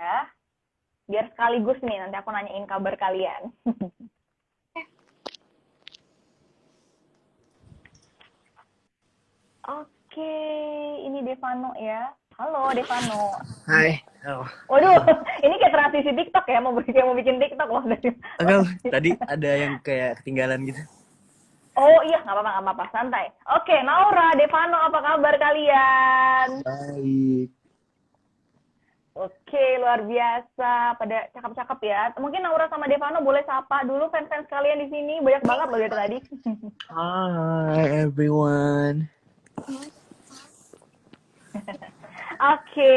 ya. Biar sekaligus nih, nanti aku nanyain kabar kalian. Oke, ini Devano ya. Halo Devano. Hai. Oh. Waduh, ini kayak transisi TikTok ya, mau bikin TikTok loh. Enggak, tadi ada yang kayak ketinggalan gitu. Oh iya, nggak apa-apa, santai. Oke, Naura, Devano, apa kabar kalian? Baik. Oke, luar biasa. Pada cakep-cakep ya. Mungkin Naura sama Devano boleh sapa dulu fans-fans kalian di sini. Banyak banget loh dari tadi. Hi everyone. Oke.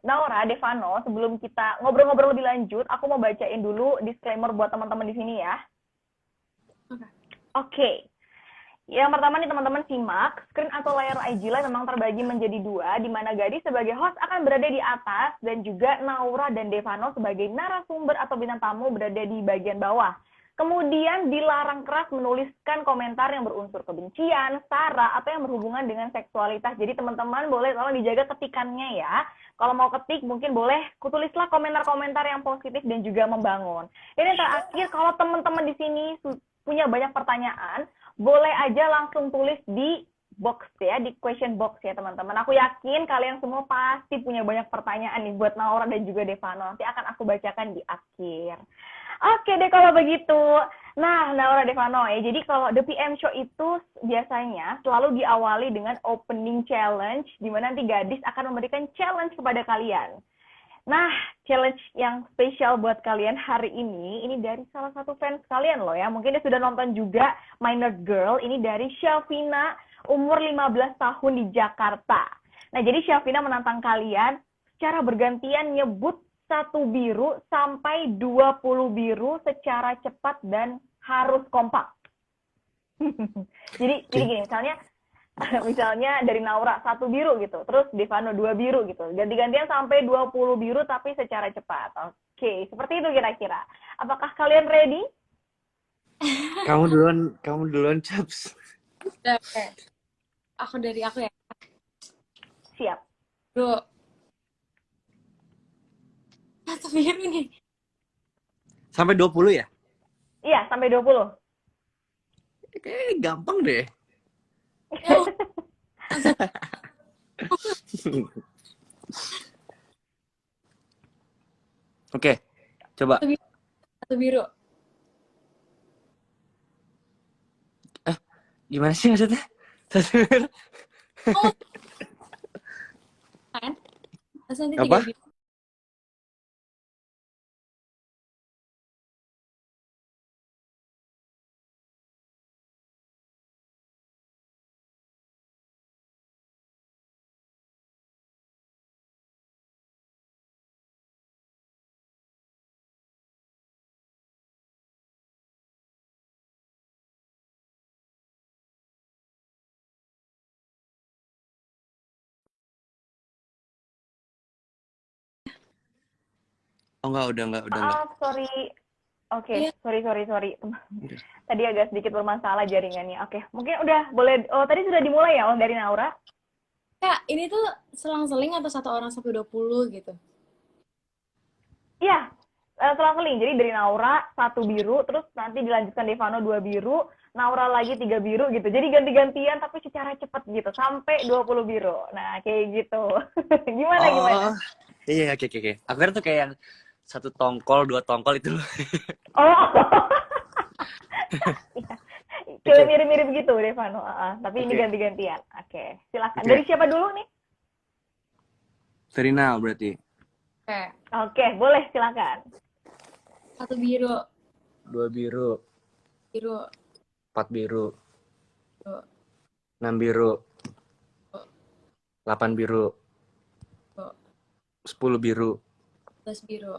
Naura, Devano, sebelum kita ngobrol-ngobrol lebih lanjut, aku mau bacain dulu disclaimer buat teman-teman di sini ya. Oke. Yang pertama nih teman-teman simak, screen atau layar IG Live memang terbagi menjadi dua, di mana Gadis sebagai host akan berada di atas, dan juga Naura dan Devano sebagai narasumber atau bintang tamu berada di bagian bawah. Kemudian dilarang keras menuliskan komentar yang berunsur kebencian, sara, atau yang berhubungan dengan seksualitas. Jadi teman-teman boleh tolong dijaga ketikannya ya. Kalau mau ketik mungkin boleh tulislah komentar-komentar yang positif dan juga membangun. Dan yang terakhir, kalau teman-teman di sini punya banyak pertanyaan, boleh aja langsung tulis di box ya, di question box ya teman-teman. Aku yakin kalian semua pasti punya banyak pertanyaan nih buat Naura dan juga Devano. Nanti akan aku bacakan di akhir. Oke deh kalau begitu. Nah, Naura, Devano ya. Jadi kalau The PM Show itu biasanya selalu diawali dengan opening challenge, di mana nanti Gadis akan memberikan challenge kepada kalian. Nah, challenge yang spesial buat kalian hari ini dari salah satu fans kalian loh ya. Mungkin dia sudah nonton juga My Nerd Girl, ini dari Syafina, umur 15 tahun di Jakarta. Nah, jadi Syafina menantang kalian secara bergantian nyebut satu biru sampai 20 biru secara cepat dan harus kompak. Jadi gini, misalnya dari Naura satu biru gitu, terus Devano 2 biru gitu. Ganti-gantian sampai 20 biru tapi secara cepat. Oke, seperti itu kira-kira. Apakah kalian ready? Kamu duluan, Chaps. Oke. Aku ya. Siap. Bro. Satu biru nih. Sampai 20 ya? Iya, sampai 20. Kayaknya gampang deh. Oke, coba. Satu biru. Gimana sih maksudnya? Satu biru. Oh. Kan? Terus nanti Apa? 3 biru. Oh enggak. Sorry. Oke, Iya. sorry. Tadi agak sedikit bermasalah jaringannya. Oke, mungkin udah boleh. Oh, tadi sudah dimulai ya dari Naura? Ya, ini tuh selang-seling atau satu orang sampai 20 gitu? Iya, selang-seling. Jadi dari Naura satu biru, terus nanti dilanjutkan Devano 2 biru, Naura lagi 3 biru gitu. Jadi ganti-gantian tapi secara cepat gitu, sampai 20 biru. Nah, kayak gitu. Gimana? Iya, oke. Aku kira tuh kayak yang satu tongkol, 2 tongkol itu loh. Oh. Kayak mirip-mirip gitu, Devano. Tapi ini ganti-gantian. Oke, silakan. Dari siapa dulu nih? Serina berarti. Oke, boleh silakan. Satu biru. 2 biru. Biru. 4 biru. Biru. 6 biru. 8 biru. 10 biru. 11 biru.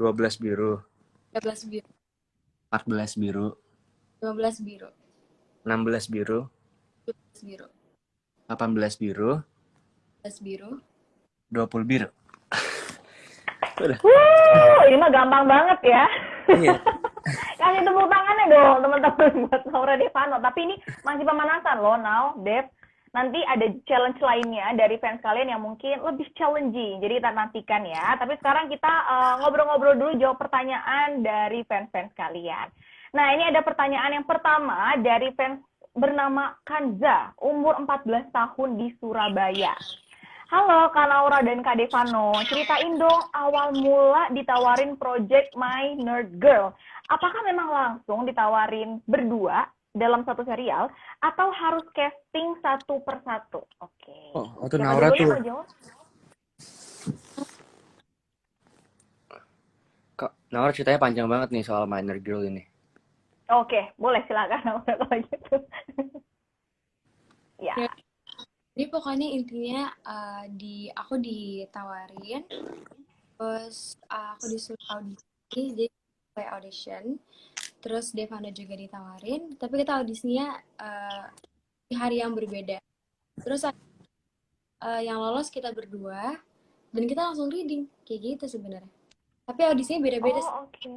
12 biru. 13 biru. 14 biru. 15 biru. 16 biru. 17 biru. 18 biru. 19 biru. 20 biru. Udah. Ini mah gampang banget ya. Iya. Kasih tepuk tangannya dong teman-teman buat Naura Devano. Tapi ini masih pemanasan loh, Dev. nanti ada challenge lainnya dari fans kalian yang mungkin lebih challenging. Jadi kita nantikan ya. Tapi sekarang kita ngobrol-ngobrol dulu, jawab pertanyaan dari fans-fans kalian. Nah, ini ada pertanyaan yang pertama dari fans bernama Kanza, umur 14 tahun di Surabaya. Halo Kak Naura dan Kak Devano, ceritain dong awal mula ditawarin project My Nerd Girl. Apakah memang langsung ditawarin berdua dalam satu serial atau harus casting satu persatu? Oke. Oh, itu Siapa Naura dulu yang tuh. mau jawab? Kak, Naura ceritanya panjang banget nih soal Minor Girl ini. Oke, boleh silakan Naura kalau gitu. Ya. Ya, jadi pokoknya intinya aku ditawarin, terus aku disuruh audisi, jadi play audition, terus Devano juga ditawarin, tapi kita audisinya di hari yang berbeda. Terus yang lolos kita berdua, dan kita langsung reading, kayak gitu sebenarnya. Tapi audisinya beda-beda. Oh, oke.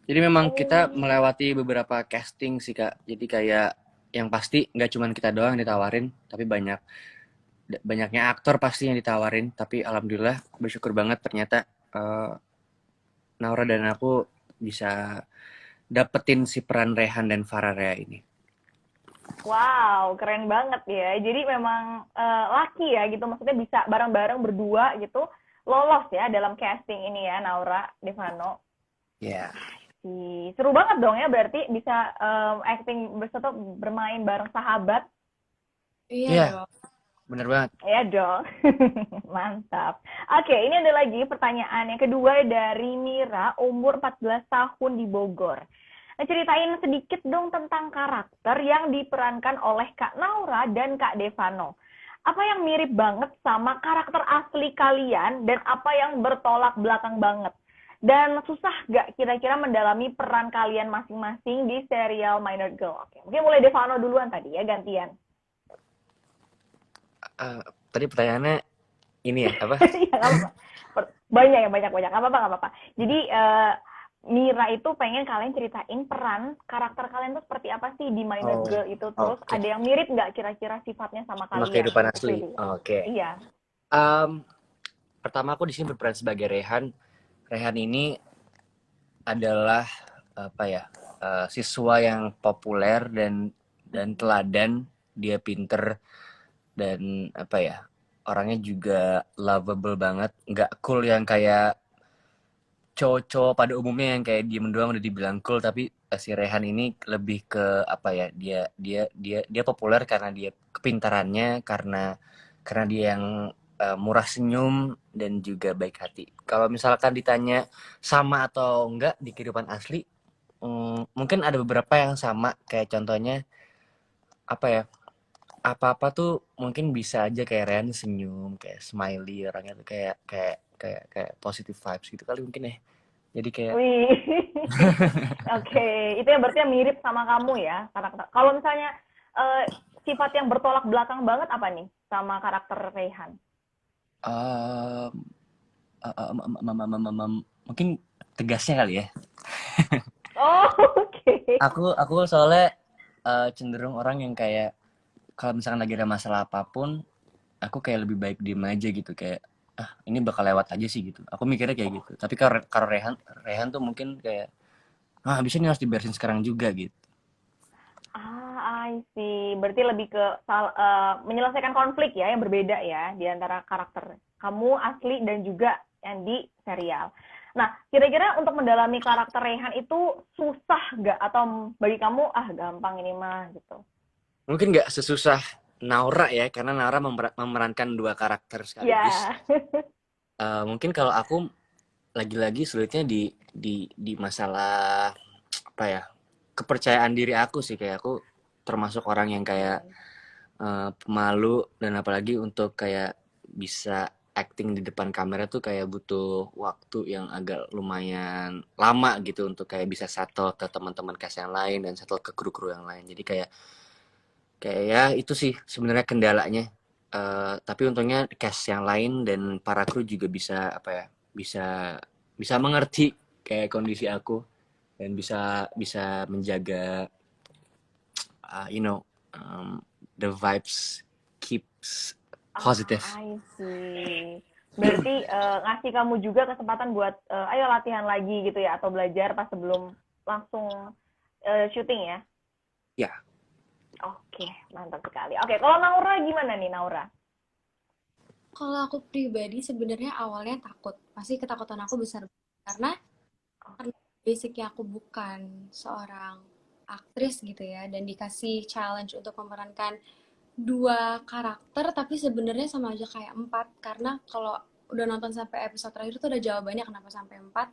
Jadi memang kita Oh. melewati beberapa casting sih Kak. Jadi kayak yang pasti nggak cuma kita doang yang ditawarin, tapi banyaknya aktor pasti yang ditawarin. Tapi alhamdulillah bersyukur banget ternyata Naura dan aku bisa dapetin si peran Rehan dan Fararea ini. Wow, keren banget ya. Jadi memang laki ya gitu, maksudnya bisa bareng-bareng berdua gitu, lolos ya dalam casting ini ya, Naura, Devano. Ya. Seru banget dong ya, berarti bisa acting bersatu, bermain bareng sahabat. Iya, bener banget. Ya dong. Mantap. Oke, ini ada lagi pertanyaan yang kedua dari Mira, umur 14 tahun di Bogor. Nah, ceritain sedikit dong tentang karakter yang diperankan oleh Kak Naura dan Kak Devano. Apa yang mirip banget sama karakter asli kalian dan apa yang bertolak belakang banget? Dan susah gak kira-kira mendalami peran kalian masing-masing di serial My Nerd Girl? Oke, mungkin mulai Devano duluan tadi ya, gantian. Tadi pertanyaannya ini ya, apa? Iya, nggak apa-apa. Banyak. Nggak apa-apa. Jadi, Mira itu pengen kalian ceritain peran karakter kalian tuh seperti apa sih di My Nerd Girl itu. Terus ada yang mirip nggak kira-kira sifatnya sama Sama kalian? kehidupan Gitu asli. sih. Oke. Iya. Pertama aku di sini berperan sebagai Rehan. Rehan ini adalah apa ya, siswa yang populer dan teladan. Dia pinter dan apa ya, orangnya juga lovable banget, nggak cool yang kayak cowok-cowok pada umumnya yang kayak diem doang udah dibilang cool. Tapi si Rehan ini lebih ke apa ya, dia populer karena dia kepintarannya, karena dia yang murah senyum dan juga baik hati. Kalau misalkan ditanya sama atau enggak di kehidupan asli, mungkin ada beberapa yang sama. Kayak contohnya apa ya, apa-apa tuh mungkin bisa aja kayak Ren senyum, kayak smiley, orangnya tuh kayak positive vibes gitu kali mungkin ya. Jadi kayak Wih. Oke, itu yang berarti yang mirip sama kamu ya karakter. Kalau misalnya sifat yang bertolak belakang banget apa nih sama karakter Rehan? mungkin tegasnya kali ya. Oh, oke. Aku soalnya cenderung orang yang kayak kalau misalkan lagi ada masalah apapun, aku kayak lebih baik diem aja gitu, kayak ini bakal lewat aja sih gitu. Aku mikirnya kayak gitu. Tapi kalau Rehan tuh mungkin kayak habis ini harus diberesin sekarang juga gitu. I see. Berarti lebih ke menyelesaikan konflik ya yang berbeda ya di antara karakter kamu asli dan juga yang di serial. Nah, kira-kira untuk mendalami karakter Rehan itu susah nggak? Atau bagi kamu, gampang ini mah gitu? Mungkin nggak sesusah Naura ya, karena Naura memerankan dua karakter sekaligus. Mungkin kalau aku lagi-lagi sulitnya di masalah apa ya, kepercayaan diri aku sih. Kayak aku termasuk orang yang kayak pemalu, dan apalagi untuk kayak bisa acting di depan kamera tuh kayak butuh waktu yang agak lumayan lama gitu untuk kayak bisa settle ke teman-teman cast yang lain dan settle ke kru-kru yang lain. Jadi kayak ya itu sih sebenarnya kendalanya. Tapi untungnya cast yang lain dan para kru juga bisa apa ya, bisa mengerti kayak kondisi aku dan bisa menjaga the vibes keeps positive. I see. Berarti ngasih kamu juga kesempatan buat ayo latihan lagi gitu ya, atau belajar pas sebelum langsung syuting ya? Ya. Oke, mantap sekali. Oke, kalau Naura gimana nih Naura? Kalau aku pribadi sebenarnya awalnya takut. Pasti ketakutan aku besar karena basicnya aku bukan seorang aktris gitu ya, dan dikasih challenge untuk memerankan dua karakter, tapi sebenarnya sama aja kayak empat, karena kalau udah nonton sampai episode terakhir tuh udah jawabannya kenapa sampai empat.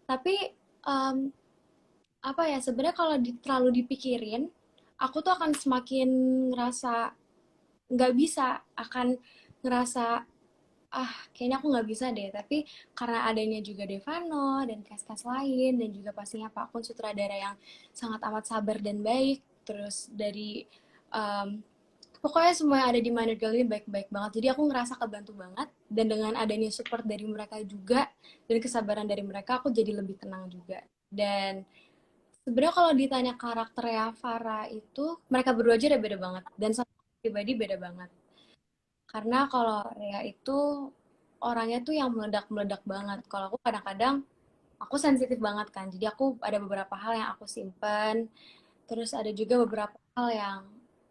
Tapi em, apa ya, sebenarnya kalau terlalu dipikirin, aku tuh akan semakin ngerasa nggak bisa, akan ngerasa kayaknya aku nggak bisa deh. Tapi karena adanya juga Devano dan cast-cast lain, dan juga pastinya Pak Kun sutradara yang sangat amat sabar dan baik, terus dari em, pokoknya semua yang ada di Minor Girl ini baik-baik banget. Jadi aku ngerasa kebantu banget, dan dengan adanya support dari mereka juga dan kesabaran dari mereka, aku jadi lebih tenang juga. Dan sebenarnya kalau ditanya karakternya Farah itu, mereka berdua aja udah beda banget, dan sama pribadi beda banget. Karena kalau Rea itu orangnya tuh yang meledak-meledak banget. Kalau aku kadang-kadang aku sensitif banget kan. Jadi aku ada beberapa hal yang aku simpen. Terus ada juga beberapa hal yang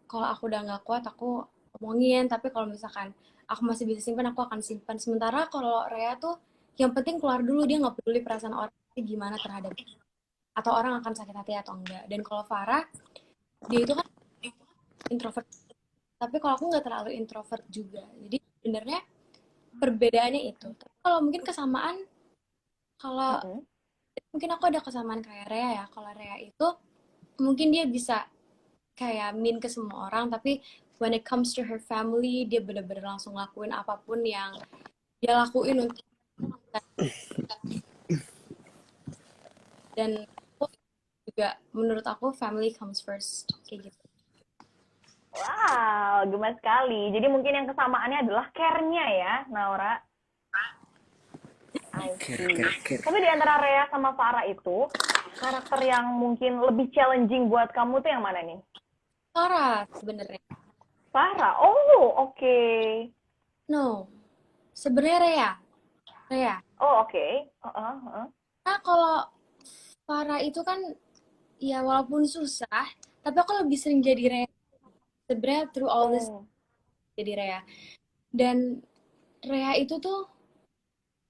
kalau aku udah nggak kuat aku omongin. Tapi kalau misalkan aku masih bisa simpan, aku akan simpan. Sementara kalau Rea tuh yang penting keluar dulu, dia nggak peduli perasaan orang gimana terhadap, atau orang akan sakit hati atau enggak. Dan kalau Farah, dia itu kan introvert. Tapi kalau aku nggak terlalu introvert juga. Jadi sebenarnya perbedaannya itu. Tapi kalau mungkin kesamaan, kalau mungkin aku ada kesamaan kayak Rea ya. Kalau Rea itu mungkin dia bisa kayak mean ke semua orang, tapi when it comes to her family, dia bener-bener langsung lakuin apapun yang dia lakuin untuk, dan aku juga menurut aku family comes first kayak gitu. Wow, gemes sekali. Jadi mungkin yang kesamaannya adalah care-nya ya, Naura. I see. Tapi di antara Rea sama Farah itu, karakter yang mungkin lebih challenging buat kamu tuh yang mana nih? Farah sebenarnya. Farah. Oh, oke. No, sebenarnya Rea. Rea. Oh, oke. Nah, kalau Farah itu kan ya walaupun susah, tapi aku lebih sering jadi Rea. Sebenarnya through all this jadi Rea. Dan Rea itu tuh,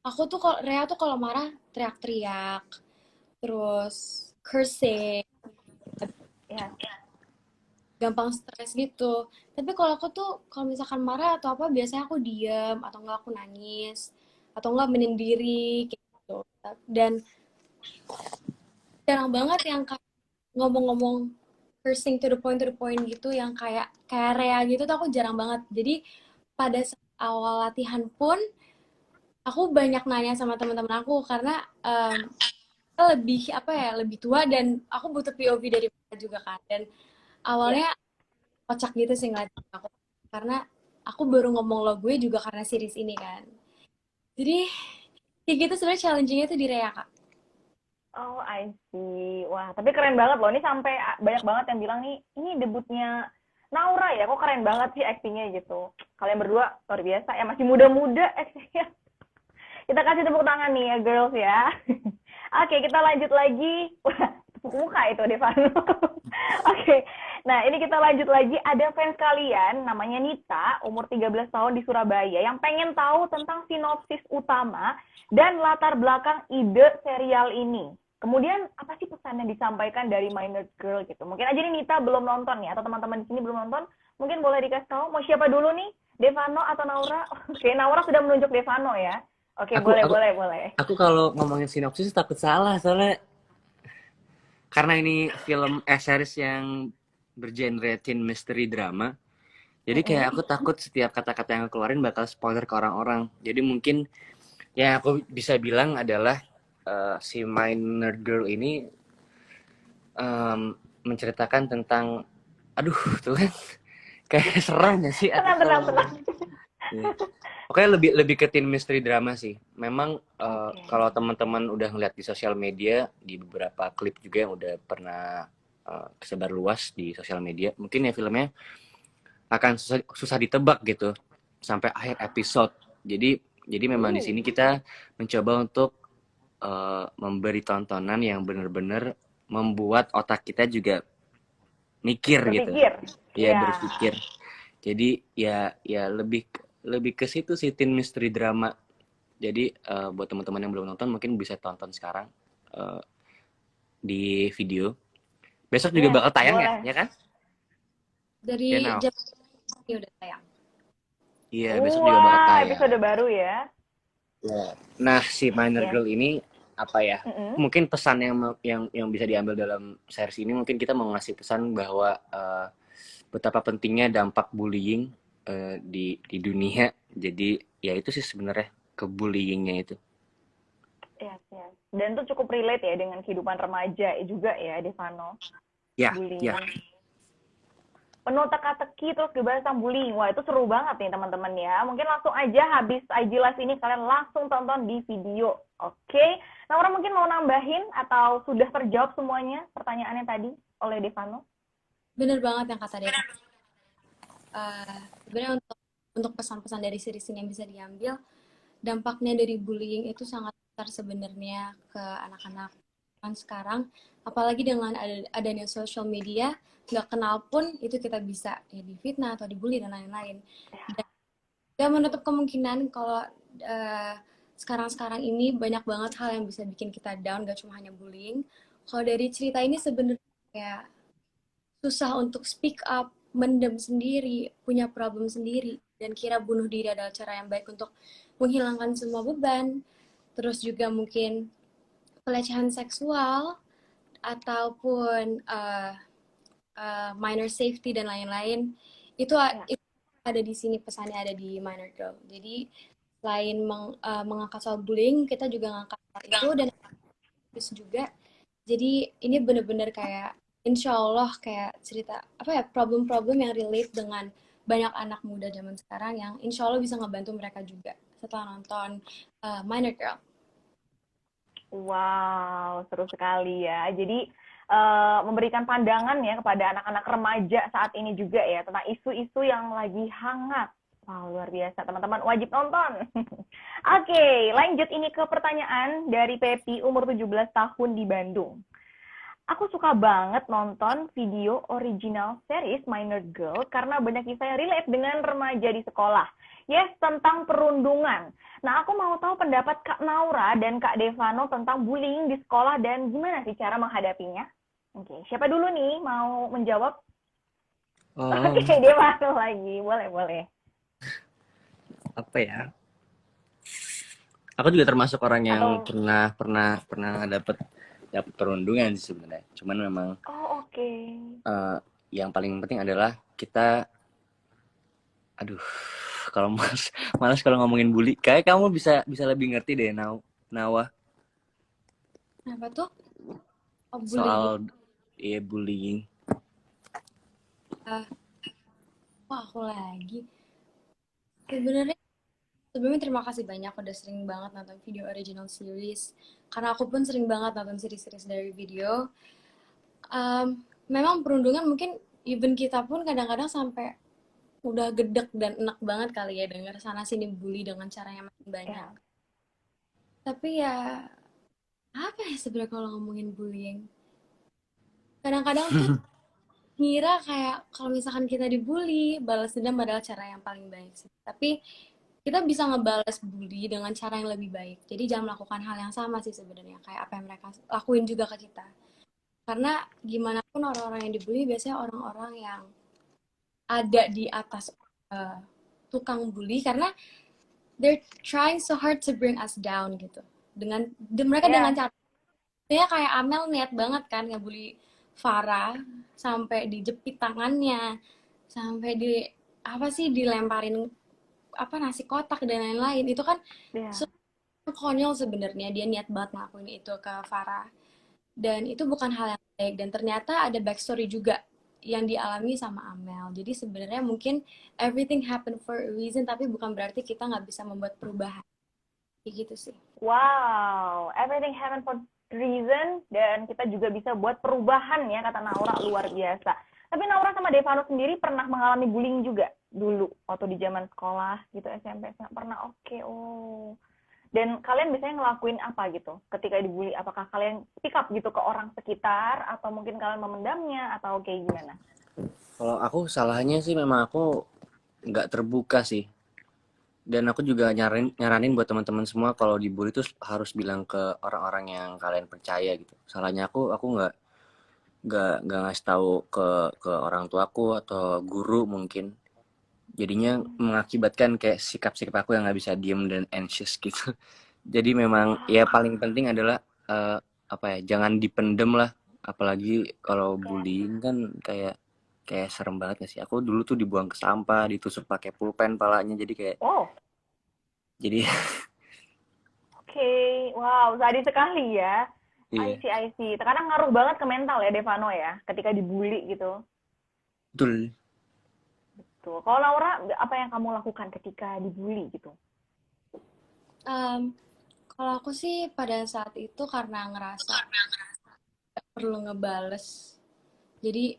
aku tuh kalau Rea tuh kalau marah teriak-teriak, terus cursing, Ya. gampang stres gitu. Tapi kalau aku tuh kalau misalkan marah atau apa, biasanya aku diem, atau enggak aku nangis, atau enggak menyendiri kayak gitu. Dan jarang banget yang kayak ngomong-ngomong cursing to the point gitu, yang kayak Rea gitu tuh aku jarang banget. Jadi pada awal latihan pun aku banyak nanya sama teman-teman aku, karena lebih apa ya, lebih tua, dan aku butuh POV dari mereka juga kan. Dan awalnya kocak gitu sih ngeliatin aku, karena aku baru ngomong lo gue juga karena series ini kan. Jadi kayak gitu sebenarnya challenging-nya tuh di Rea, Kak. Oh, I see. Wah, tapi keren banget loh. Ini sampai banyak banget yang bilang nih, ini debutnya Naura ya, kok keren banget sih actingnya gitu. Kalian berdua luar biasa ya, masih muda-muda actingnya. Kita kasih tepuk tangan nih ya, girls ya. Oke, kita lanjut lagi. Wah, tepuk muka itu, Devano. Oke, nah ini kita lanjut lagi. Ada fans kalian, namanya Nita, umur 13 tahun di Surabaya, yang pengen tahu tentang sinopsis utama dan latar belakang ide serial ini. Kemudian, apa sih pesan yang disampaikan dari Minor Girl gitu? Mungkin aja nih Nita belum nonton nih, atau teman-teman di sini belum nonton. Mungkin boleh dikasih tahu, mau siapa dulu nih? Devano atau Naura? Oke, Naura sudah menunjuk Devano ya. Oke, boleh. Aku kalau ngomongin sinopsis takut salah, soalnya karena ini film series yang bergenre teen mystery drama. Jadi kayak aku takut setiap kata-kata yang aku keluarin bakal spoiler ke orang-orang. Jadi mungkin yang aku bisa bilang adalah si Minor Girl ini menceritakan tentang, aduh tuh kan kayak serem gak sih? Tenang. Oke, lebih ke teen mystery drama sih. Memang kalau teman-teman udah ngeliat di sosial media, di beberapa klip juga yang udah pernah kesebar luas di sosial media, mungkin ya filmnya akan susah ditebak gitu sampai akhir episode. Jadi memang di sini kita mencoba untuk memberi tontonan yang benar-benar membuat otak kita juga mikir gitu. Berpikir. Ya Ya. berpikir. Jadi ya lebih lebih ke situ sih, teen mystery drama. Jadi buat teman-teman yang belum nonton mungkin bisa tonton sekarang di video. Besok juga Yes, bakal tayang boleh. ya kan? Ya, Dari Nau? jam ini udah tayang. Iya, besok juga bakal Wah, tayang. episode baru ya. Ya. Nah, si Minor Yes. Girl ini apa ya? Mm-mm. Mungkin pesan yang bisa diambil dalam series ini, mungkin kita mau ngasih pesan bahwa betapa pentingnya dampak bullying di dunia. Jadi ya itu sih sebenarnya kebullyingnya itu. Yes, yes. Dan itu cukup relate ya dengan kehidupan remaja juga ya, Devano. Ya, Bullying. ya. Penuh teka-teki terus dibahas tentang bullying. Wah, itu seru banget nih teman-teman ya. Mungkin langsung aja habis Aijilas ini kalian langsung tonton di video. Oke. Nah, orang mungkin mau nambahin atau sudah terjawab semuanya pertanyaannya tadi oleh Devano? Bener banget yang kata Deva. Sebenarnya untuk pesan-pesan dari series ini yang bisa diambil, dampaknya dari bullying itu sangat besar sebenarnya ke anak-anak kan sekarang, apalagi dengan adanya social media, nggak kenal pun itu kita bisa ya difitnah atau dibully dan lain-lain. Dan menutup kemungkinan kalau sekarang-sekarang ini banyak banget hal yang bisa bikin kita down, gak cuma hanya bullying. Kalau dari cerita ini sebenarnya kayak susah untuk speak up, mendem sendiri, punya problem sendiri, dan kira bunuh diri adalah cara yang baik untuk menghilangkan semua beban. Terus juga mungkin pelecehan seksual, ataupun minor safety dan lain-lain, itu ada di sini, pesannya ada di Minor Girl. Jadi selain mengangkat soal bullying, kita juga ngangkat soal itu dan terus juga. Jadi ini bener-bener kayak insya Allah kayak cerita apa ya, problem-problem yang relate dengan banyak anak muda zaman sekarang yang insya Allah bisa ngebantu mereka juga setelah nonton Minor Girl. Wow, seru sekali ya. Jadi memberikan pandangan ya kepada anak-anak remaja saat ini juga ya tentang isu-isu yang lagi hangat. Wow, luar biasa. Teman-teman wajib nonton. Oke, lanjut ini ke pertanyaan dari Pepi, umur 17 tahun di Bandung. Aku suka banget nonton video original series Minor Girl karena banyak kisah yang relate dengan remaja di sekolah. Yes, tentang perundungan. Nah, aku mau tahu pendapat Kak Naura dan Kak Devano tentang bullying di sekolah dan gimana sih cara menghadapinya? Oke, siapa dulu nih mau menjawab? Oke, Devano lagi. Boleh. Apa ya? Aku juga termasuk orang yang pernah dapat perundungan sih sebenarnya. Cuman memang yang paling penting adalah kita kalau malas kalau ngomongin bully. Kayak kamu bisa lebih ngerti deh, Nawa. Kenapa tuh? Oh, bullying. Soal bullying. Aku lagi. Sebelumnya terima kasih banyak udah sering banget nonton video original series. Karena aku pun sering banget nonton series-series dari video. Memang perundungan mungkin even kita pun kadang-kadang sampai udah gedek dan enak banget kali ya denger sana sini bully dengan cara yang makin banyak. Tapi ya apa ya sebenarnya kalau ngomongin bullying? Kadang-kadang tuh ngira kayak kalau misalkan kita dibully, balas dendam adalah cara yang paling baik sih. Tapi kita bisa ngebalas bully dengan cara yang lebih baik. Jadi jangan melakukan hal yang sama sih sebenarnya kayak apa yang mereka lakuin juga ke kita. Karena gimana pun orang-orang yang dibully biasanya orang-orang yang ada di atas tukang bully karena they're trying so hard to bring us down gitu. Mereka dengan cara kayak Amel niat banget kan ngebully Farah sampai dijepit tangannya, sampai dilemparin nasi kotak dan lain-lain. Itu kan konyol sebenarnya, dia niat banget ngelakuin itu ke Farah. Dan itu bukan hal yang baik dan ternyata ada backstory juga yang dialami sama Amel. Jadi sebenarnya mungkin everything happen for a reason, tapi bukan berarti kita nggak bisa membuat perubahan. Kayak gitu sih. Wow, everything happen for reason dan kita juga bisa buat perubahan ya, kata Naura, luar biasa. Tapi Naura sama Devano sendiri pernah mengalami bullying juga dulu waktu di zaman sekolah gitu, SMP, SMA pernah. Oke, oh. Dan kalian biasanya ngelakuin apa gitu ketika dibully? Apakah kalian speak up gitu ke orang sekitar atau mungkin kalian memendamnya atau kayak gimana? Kalau aku salahnya sih memang aku nggak terbuka sih. Dan aku juga nyaranin buat teman-teman semua kalau dibully tuh harus bilang ke orang-orang yang kalian percaya gitu. Salahnya aku nggak ngasih tahu ke orang tuaku atau guru mungkin. Jadinya mengakibatkan kayak sikap-sikap aku yang nggak bisa diem dan anxious gitu. Jadi memang ya paling penting adalah apa ya, jangan dipendem lah. Apalagi kalau bullying kan kayak serem banget gak sih? Aku dulu tuh dibuang ke sampah, ditusuk pakai pulpen palanya, jadi kayak Oh, jadi oke. Wow, sadis sekali ya. iya, I see. Terkadang ngaruh banget ke mental ya Devano ya, ketika dibully gitu. betul. Tuh. Kalau Laura, apa yang kamu lakukan ketika dibully gitu? Um, Kalau aku sih pada saat itu karena ngerasa gak perlu ngebales. Jadi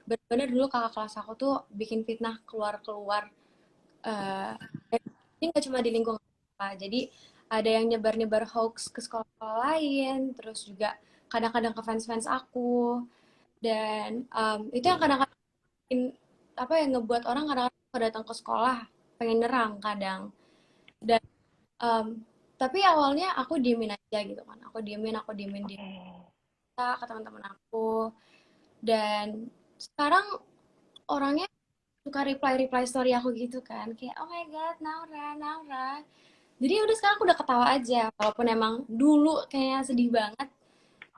benar-benar dulu kakak kelas aku tuh bikin fitnah keluar-keluar. eh ini nggak cuma di lingkungan sekolah. Jadi ada yang nyebar-nyebar hoax ke sekolah lain, terus juga kadang-kadang ke fans-fans aku. Dan itu yang kadang-kadang apa yang ngebuat orang kadang-kadang datang ke sekolah pengen nyerang kadang. Dan em, tapi awalnya aku diemin aja gitu kan. Aku diemin di Oke. ke teman-teman aku. Dan sekarang orangnya suka reply story aku gitu kan, kayak oh my god Naura Naura. Jadi udah sekarang aku udah ketawa aja, walaupun emang dulu kayaknya sedih banget,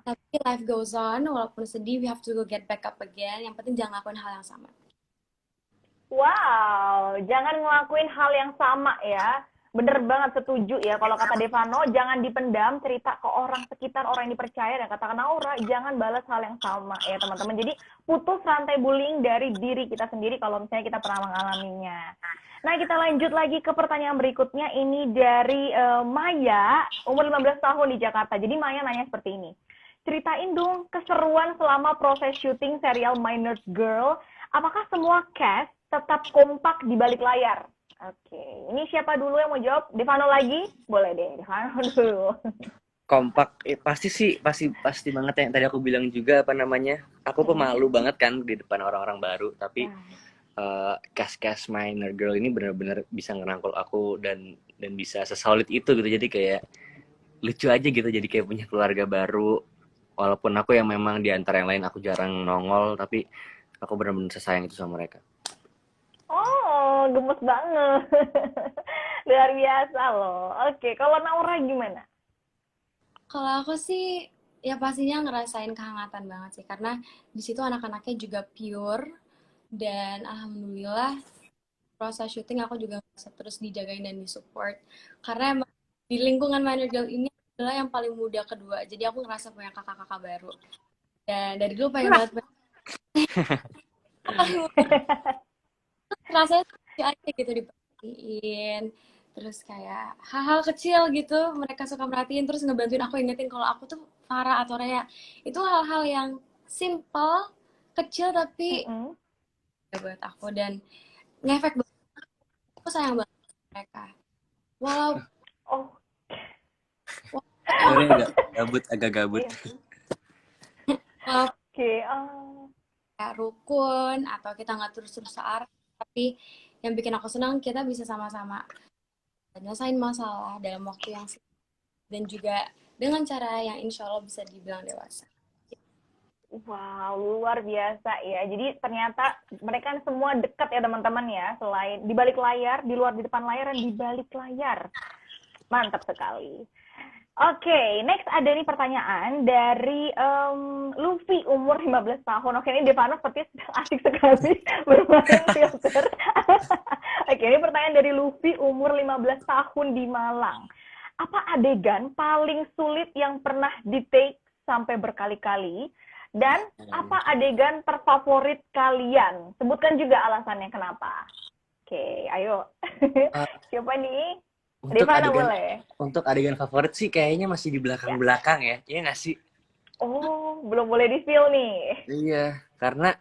tapi life goes on. Walaupun sedih, we have to go get back up again. Yang penting jangan lakuin hal yang sama. Wow, jangan ngelakuin hal yang sama ya. Bener banget, setuju ya. Kalau kata Devano, jangan dipendam cerita ke orang sekitar, orang yang dipercaya. Dan kata Naura, jangan balas hal yang sama ya teman-teman. Jadi putus rantai bullying dari diri kita sendiri kalau misalnya kita pernah mengalaminya. Nah, kita lanjut lagi ke pertanyaan berikutnya. Ini dari Maya, umur 15 tahun di Jakarta. Jadi Maya nanya seperti ini. Ceritain dong keseruan selama proses syuting serial Minors Girl. Apakah semua cast tetap kompak di balik layar? Oke, ini siapa dulu yang mau jawab? Devano lagi? Boleh deh, Devano dulu. Kompak, pasti banget ya. Yang tadi aku bilang juga apa namanya? Aku pemalu banget kan di depan orang-orang baru, tapi Ya. cast minor girl ini benar-benar bisa ngerangkul aku dan bisa sesolid itu gitu. Jadi kayak lucu aja gitu, jadi kayak punya keluarga baru. Walaupun aku yang memang di antara yang lain aku jarang nongol, tapi aku benar-benar sesayang itu sama mereka. Oh, gemes banget. Luar biasa loh. Oke, kalau Naura gimana? Kalau aku sih ya pastinya ngerasain kehangatan banget sih, karena di situ anak-anaknya juga pure. Dan alhamdulillah proses syuting aku juga bisa terus dijagain dan disupport, karena emang di lingkungan Minor Girl ini adalah yang paling muda kedua, jadi aku ngerasa punya kakak-kakak baru. Dan dari dulu pengen banget rasanya lucu aja gitu diperhatiin, terus kayak hal-hal kecil gitu mereka suka merhatiin, terus ngebantuin aku ingetin kalau aku tuh Farah atau Rea. Itu hal-hal yang simple, kecil, tapi Mm-mm. buat aku dan ngefek banget. Aku sayang banget sama mereka. Walaupun Oh, Sorry, agak gabut. iya. walaupun Oke. Oh. kayak rukun atau kita nggak terus-terus searah, tapi yang bikin aku senang kita bisa sama-sama nyelesain masalah dalam waktu yang singkat dan juga dengan cara yang insya Allah bisa dibilang dewasa. Wow, luar biasa ya. Jadi ternyata mereka semua dekat ya teman-teman ya. Selain di balik layar, di luar, di depan layar, dan di balik layar. Mantap sekali. Oke, next ada nih pertanyaan dari Luffy umur 15 tahun. Oke, ini Devano sepertinya sedang asik sekali bermain filter. Oke, ini pertanyaan dari Luffy umur 15 tahun di Malang. Apa adegan paling sulit yang pernah di-take sampai berkali-kali? Dan apa adegan terfavorit kalian? Sebutkan juga alasannya kenapa. Oke, ayo. Uh, Siapa nih? untuk Devano adegan boleh? untuk adegan favorit sih kayaknya masih di Ya. belakang-belakang ya. Iya nggak sih? Oh, belum boleh di-spill nih. Iya, karena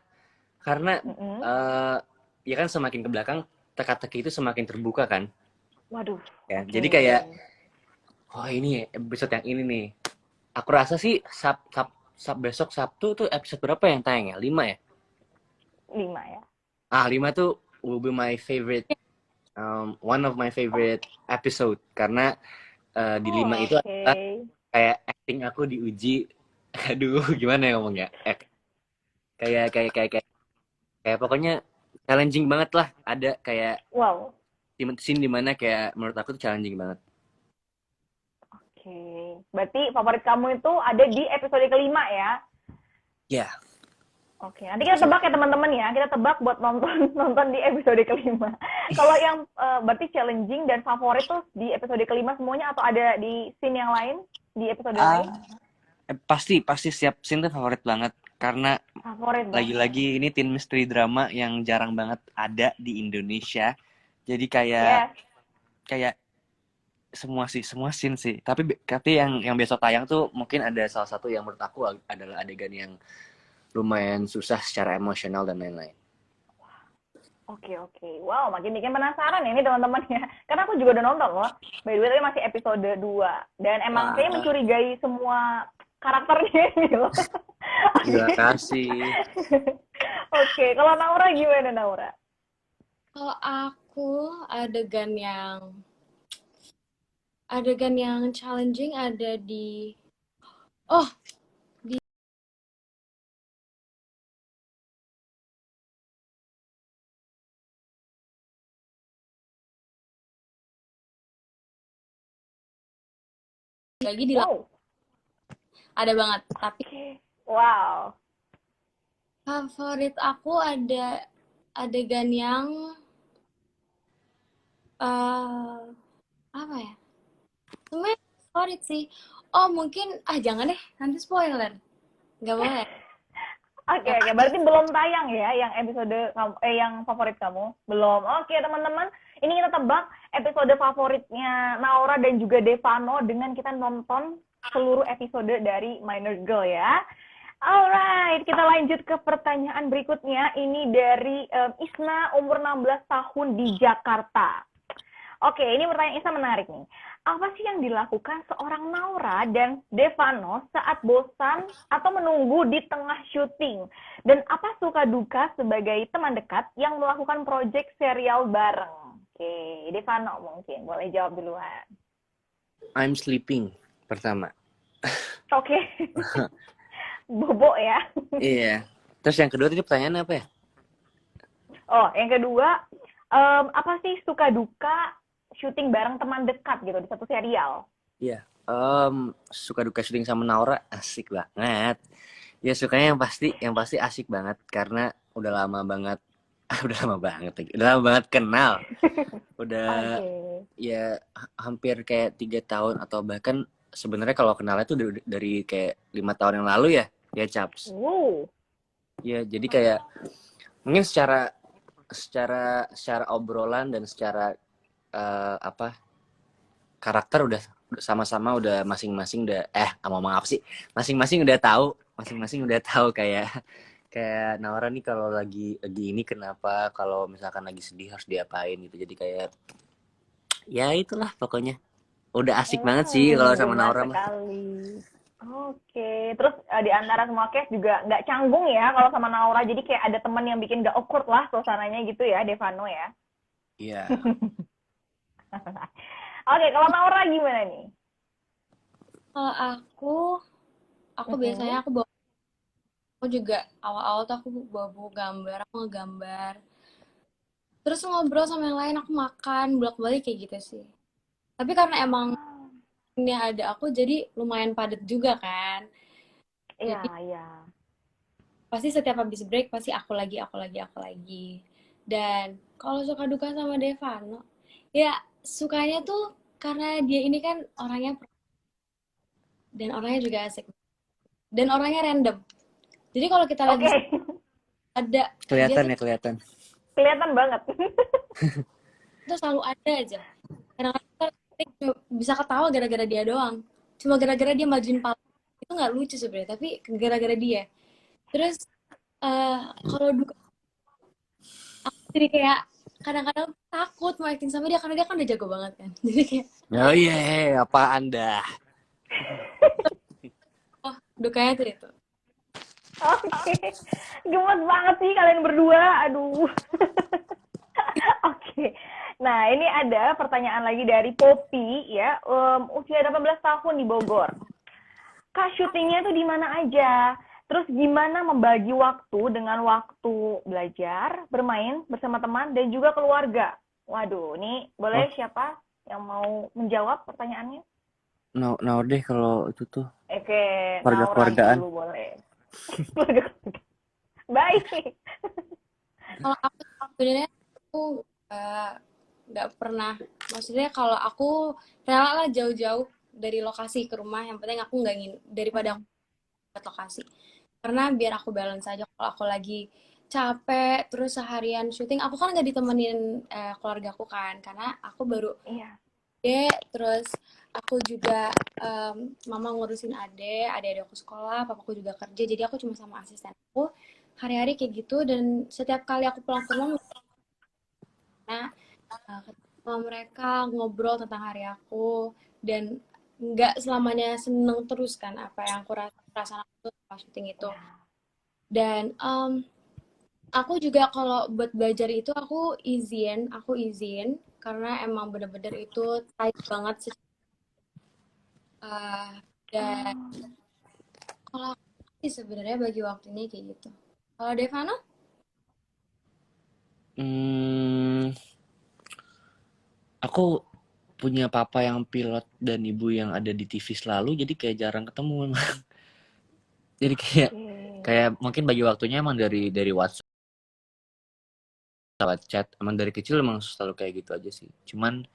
Mm-mm. ya kan semakin ke belakang teka-teki itu semakin terbuka kan. Waduh, Ya, oke. jadi kayak oh ini episode yang ini nih. Aku rasa sih besok Sabtu tuh episode berapa yang tayang ya? 5 ya? 5 ya. 5 tuh will be my favorite one of my favorite episode karena di 5 Oh, itu oke. adalah kayak acting aku diuji. Aduh, gimana ya ngomongnya? Kayak pokoknya challenging banget lah. Ada kayak Wow. scene dimana kayak menurut aku tuh challenging banget. Oke. Berarti favorit kamu itu ada di episode kelima ya? Ya, Oke, nanti kita tebak ya teman-teman ya. Kita tebak buat nonton nonton di episode kelima. Kalau yang berarti challenging dan favorit tuh di episode kelima semuanya atau ada di scene yang lain? Di episode lain? pasti setiap scene tuh favorit banget karena Favorit banget. lagi-lagi ini teen mystery drama yang jarang banget ada di Indonesia. Jadi Yes. kayak semua scene sih. Tapi yang besok tayang tuh mungkin ada salah satu yang menurut aku adalah adegan yang lumayan susah secara emosional dan lain-lain. Oke, oke. Wow, makin bikin penasaran ya ini teman-teman ya. Karena aku juga udah nonton loh. By the way, tapi masih episode 2. Dan emang kayaknya mencurigai semua karakternya ini loh. Terima kasih. Oke, kalau Naura gimana Naura? Kalau aku adegan yang challenging ada di lagi di Wow. ada banget. Tapi Oke. Wow. favorit aku ada adegan yang apa ya? Sebenarnya favorit sih. Oh mungkin jangan deh, nanti spoiler. Nggak boleh. Oke, oke. Berarti belum tayang ya yang episode yang favorit kamu? Belum. Oke, teman-teman. Ini kita tebak episode favoritnya Naura dan juga Devano dengan kita nonton seluruh episode dari Minor Girl ya. Alright, kita lanjut ke pertanyaan berikutnya. Ini dari Isna, umur 16 tahun di Jakarta. Oke, ini pertanyaan Isna menarik nih. Apa sih yang dilakukan seorang Naura dan Devano saat bosan atau menunggu di tengah syuting? Dan apa suka duka sebagai teman dekat yang melakukan proyek serial bareng? Oke, Devano mungkin boleh jawab duluan. I'm sleeping pertama. Oke. Bobo ya. Iya. Terus yang kedua tadi pertanyaan apa ya? Oh, yang kedua, apa sih suka duka syuting bareng teman dekat gitu di satu serial? Iya. Suka duka syuting sama Naura asik banget. Ya sukanya yang pasti asik banget karena udah lama banget kenal. Udah ya hampir kayak 3 tahun atau bahkan sebenarnya kalau kenalnya tuh dari kayak 5 tahun yang lalu ya Caps. Ya jadi kayak mungkin secara obrolan dan secara karakter udah sama-sama udah masing-masing udah masing-masing udah tahu kayak Naura nih kalau lagi ini kenapa, kalau misalkan lagi sedih harus diapain gitu. Jadi kayak ya itulah pokoknya udah asik banget sih kalau sama Naura mah. Oke, terus di antara semua case juga nggak canggung ya kalau sama Naura, jadi kayak ada teman yang bikin nggak awkward lah suasananya gitu ya, Devano ya. Iya. Oke, kalau Naura gimana nih? Kalau aku biasanya aku juga awal-awal tuh aku bawa gambar, aku ngegambar. Terus ngobrol sama yang lain, aku makan, bolak-balik kayak gitu sih. Tapi karena emang ini ada aku, jadi lumayan padat juga kan. Iya, Jadi iya. pasti setiap habis break, pasti aku lagi. Dan kalau suka duka sama Devano, ya sukanya tuh karena dia ini kan orangnya dan orangnya juga asik. Dan orangnya random. Jadi kalau kita lagi ada Kelihatan banget. Itu selalu ada aja. Kadang-kadang kita bisa ketawa gara-gara dia doang. Cuma gara-gara dia majuin pala itu nggak lucu sebenarnya, tapi gara-gara dia. Terus kalau duka jadi kayak kadang-kadang takut mau acting sama dia karena dia kan udah jago banget kan. Jadi kayak Oh iya, apa Anda? oh dukanya tuh itu. Oke, gemes banget sih kalian berdua. Aduh. Oke. Nah, ini ada pertanyaan lagi dari Poppy ya. Usia 18 tahun di Bogor. Kak, syutingnya tuh di mana aja? Terus gimana membagi waktu dengan waktu belajar, bermain bersama teman, dan juga keluarga? Waduh, ini boleh siapa yang mau menjawab pertanyaannya? Nah deh kalau itu tuh Oke, Naura keluarga-keluargaan. dulu boleh. Keluarga-keluarga. Baik. Kalau aku sebenarnya aku nggak pernah, maksudnya kalau aku rela lah jauh-jauh dari lokasi ke rumah, yang penting aku nggak ingin daripada aku ke lokasi, karena biar aku balance aja. Kalau aku lagi capek terus seharian syuting, aku kan nggak ditemenin keluarga aku kan, karena aku baru Iya. terus aku juga mama ngurusin adik aku sekolah, papaku juga kerja, jadi aku cuma sama asisten aku hari-hari kayak gitu. Dan setiap kali aku pulang ke rumah, ketemu sama mereka, ngobrol tentang hari aku, dan nggak selamanya seneng terus kan apa yang aku rasain aku pas syuting itu. Dan aku juga kalau buat belajar itu aku izin karena emang bener-bener itu tight banget sih. Dan kalau aku sih sebenarnya bagi waktunya kayak gitu. Kalau Devano? Aku punya papa yang pilot dan ibu yang ada di TV selalu, jadi kayak jarang ketemu memang. Jadi kayak mungkin bagi waktunya emang dari WhatsApp, chat. Emang dari kecil emang selalu kayak gitu aja sih. Cuman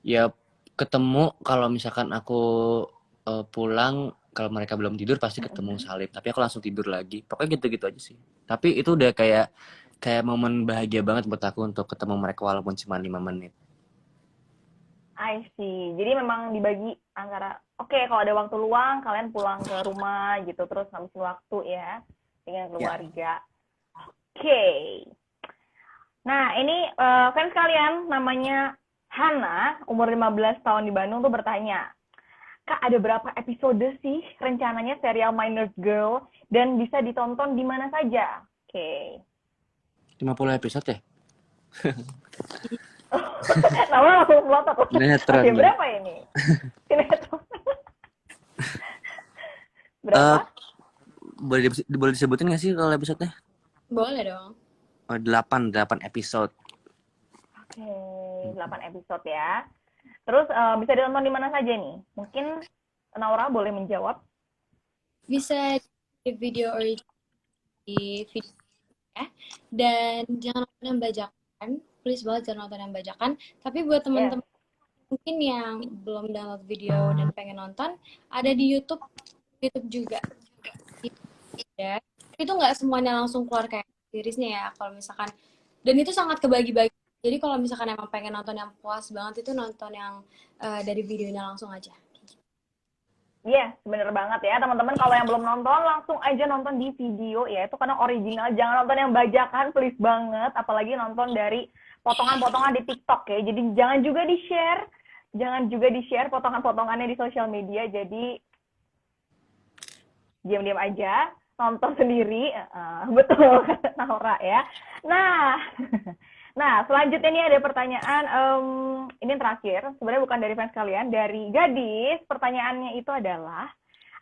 ya ketemu kalau misalkan aku pulang, kalau mereka belum tidur pasti ketemu salim. Tapi aku langsung tidur lagi. Pokoknya gitu-gitu aja sih. Tapi itu udah kayak momen bahagia banget buat aku untuk ketemu mereka walaupun cuma 5 menit. I see. Jadi memang dibagi antara, oke, kalau ada waktu luang, kalian pulang ke rumah gitu, terus ngabisin waktu ya dengan keluarga. Oke. Nah, ini fans kalian namanya Hana, umur 15 tahun di Bandung tuh bertanya, Kak, ada berapa episode sih rencananya serial My Nerd Girl dan bisa ditonton di mana saja? Oke. 50 episode ya? Nama langsung melotot. Sinetron Oke, nih. berapa ini? Sinetron. Berapa? Boleh disebutin nggak sih kalau episode-nya? Boleh dong. 8 episode. Oke, 8 episode ya. Terus bisa ditonton di mana saja nih? Mungkin Naura boleh menjawab. Bisa di video original di video ya. Dan jangan nonton yang bajakan. Please banget jangan nonton yang bajakan. Tapi buat teman-teman mungkin yang belum download video dan pengen nonton, ada di YouTube juga. Ya. Itu nggak semuanya langsung keluar kayak seriesnya ya. Kalau misalkan, dan itu sangat kebagi-bagi. Jadi kalau misalkan emang pengen nonton yang puas banget, itu nonton yang dari videonya langsung aja. Iya, bener banget ya teman-teman. Kalau yang belum nonton, langsung aja nonton di video ya. Itu karena original. Jangan nonton yang bajakan, please banget. Apalagi nonton dari potongan-potongan di TikTok ya. Jadi jangan juga di-share. Jangan juga di-share potongan-potongannya di sosial media. Jadi diam-diam aja, nonton sendiri. Betul, Naura ya. Nah, selanjutnya ini ada pertanyaan, ini terakhir, sebenarnya bukan dari fans kalian, dari gadis. Pertanyaannya itu adalah,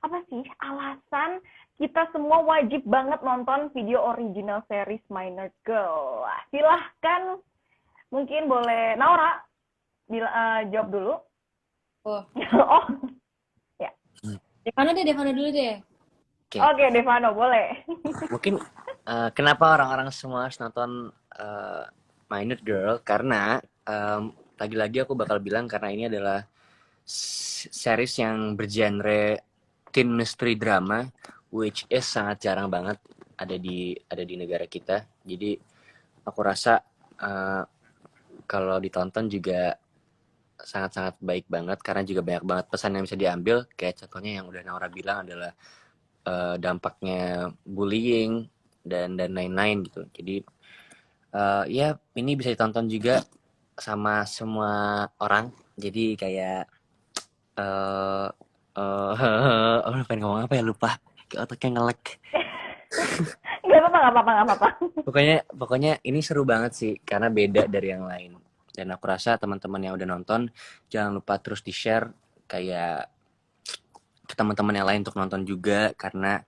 apa sih alasan kita semua wajib banget nonton video original series My Nerd Girl? Silahkan, mungkin boleh Naura jawab dulu. Oh, ya. Devano dulu deh. Oke, Devano, boleh. Mungkin kenapa orang-orang semua harus nonton My Nerd Girl, karena lagi-lagi aku bakal bilang karena ini adalah series yang bergenre teen mystery drama, which is sangat jarang banget ada di negara kita. Jadi aku rasa kalau ditonton juga sangat-sangat baik banget karena juga banyak banget pesan yang bisa diambil. Kayak contohnya yang udah Naura bilang adalah dampaknya bullying dan lain-lain gitu. Jadi ya ini bisa ditonton juga sama semua orang. Jadi kayak pengen ngomong apa ya, lupa. Kayak otaknya ngelek. Nggak apa-apa. Pokoknya ini seru banget sih karena beda dari yang lain. Dan aku rasa teman-teman yang udah nonton jangan lupa terus di-share kayak ke teman-teman yang lain untuk nonton juga karena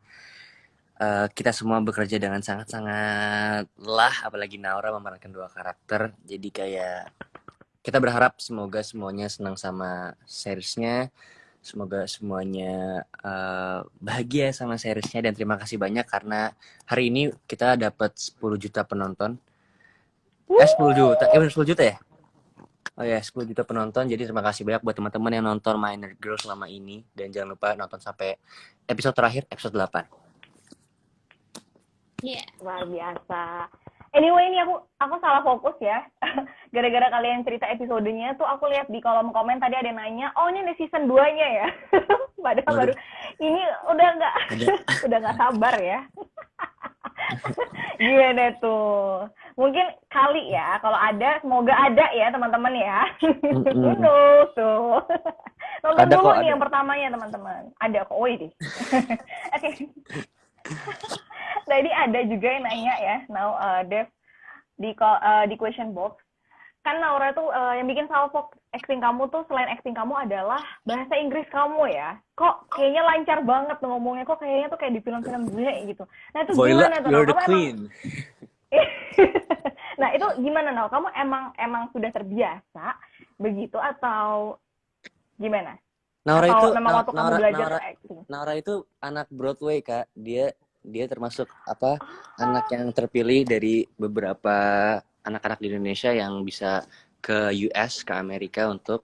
kita semua bekerja dengan sangat-sangat lelah, apalagi Naura memerankan 2 karakter. Jadi kayak kita berharap semoga semuanya senang sama seriesnya. Semoga semuanya bahagia sama seriesnya dan terima kasih banyak karena hari ini kita dapat 10 juta penonton. 10 juta. Benar 10 juta ya? Oh ya, 10 juta penonton. Jadi terima kasih banyak buat teman-teman yang nonton My Nerd Girl selama ini dan jangan lupa nonton sampai episode terakhir, episode 8. Iya. Luar biasa. Anyway, ini aku salah fokus ya. Gara-gara kalian cerita episodenya tuh aku lihat di kolom komen tadi ada yang nanya, oh ini ada season 2-nya ya. Padahal baru ini udah nggak sabar ya. Gimana tuh? Mungkin kali ya, kalau ada, semoga ada ya teman-teman ya. Tuh. Nonton Ada dulu kok, nih ada. yang pertamanya teman-teman. Ada kok, woi deh. Oke. Tadi ada juga yang nanya ya, Dev, di question box. Kan Naura tuh yang bikin salvo acting kamu tuh selain acting kamu adalah bahasa Inggris kamu ya. Kok kayaknya lancar banget tuh ngomongnya, kok kayaknya tuh kayak di film-film gue gitu. Nah itu Voila, gimana tuh? you're the Kamu queen. Nah itu gimana Nau? Kamu emang sudah terbiasa begitu atau gimana? Naura atau itu memang waktu kamu belajar acting? Naura itu anak Broadway, Kak. Dia termasuk anak yang terpilih dari beberapa anak-anak di Indonesia yang bisa ke US, ke Amerika untuk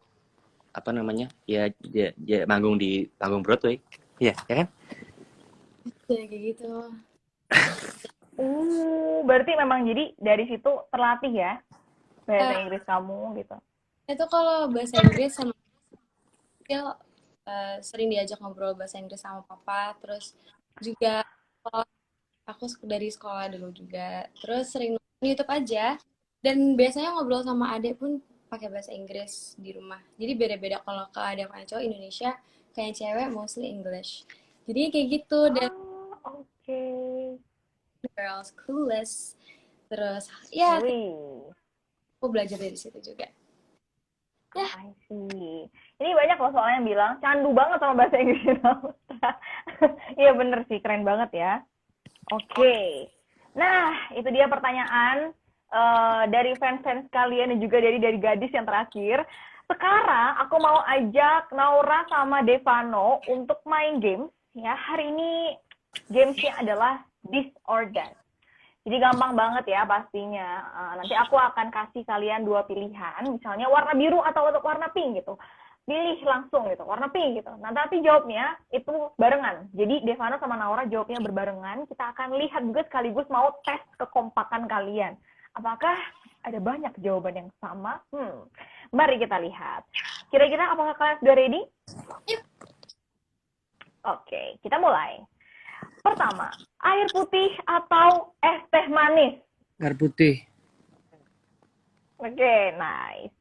ya manggung di panggung Broadway. Iya, ya kan? Kayak gitu. Berarti memang jadi dari situ terlatih ya bahasa Eh, Inggris kamu gitu. Itu kalau bahasa Inggris sama kecil sering diajak ngobrol bahasa Inggris sama papa, terus juga aku dari sekolah dulu juga, terus sering nonton YouTube aja, dan biasanya ngobrol sama adik pun pakai bahasa Inggris di rumah. Jadi beda-beda, kalau ke adik yang cowok Indonesia, kayak cewek mostly English. Jadi kayak gitu, dan Oke. girls clueless, terus ya Wih. aku belajar dari situ juga. Ya, I see. Ini banyak loh soalnya yang bilang candu banget sama bahasa Inggris. Iya bener sih, keren banget ya. Oke. Nah, itu dia pertanyaan dari fans-fans kalian dan juga dari gadis yang terakhir. Sekarang aku mau ajak Naura sama Devano untuk main games. Ya, hari ini gamesnya adalah This or That. Jadi gampang banget ya pastinya. Nanti aku akan kasih kalian 2 pilihan, misalnya warna biru atau warna pink gitu. Pilih langsung gitu, warna pink gitu. Nah, nanti jawabnya itu barengan. Jadi Devano sama Naura jawabnya berbarengan. Kita akan lihat juga sekaligus mau tes kekompakan kalian. Apakah ada banyak jawaban yang sama? Mari kita lihat. Kira-kira apakah kalian sudah ready? Yuk. Oke, kita mulai. Pertama, air putih atau es teh manis? Air putih. Oke, nice.